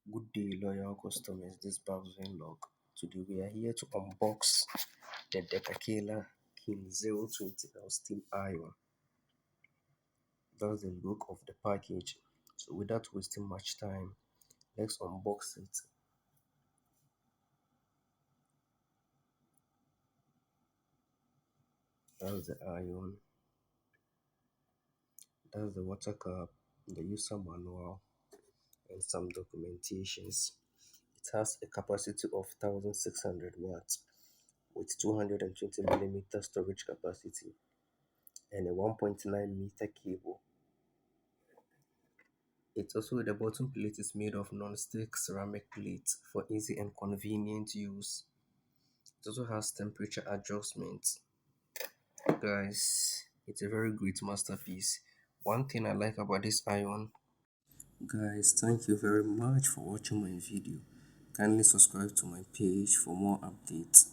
Good day, loyal customers. This Babs Log. Today we are here to unbox the Decakila KEEN020L steam iron. That's the look of the package. So without wasting much time, let's unbox it. That's the iron. That's the water cup, the user manual, and some documentations. It has a capacity of 1600 watts with 220 millimeter storage capacity and a 1.9-meter cable. It's also the bottom plate is made of non-stick ceramic plates for easy and convenient use. It also has temperature adjustments. Guys, it's a very great masterpiece. One thing I like about this iron. Guys, thank you very much for watching my video. Kindly subscribe to my page for more updates.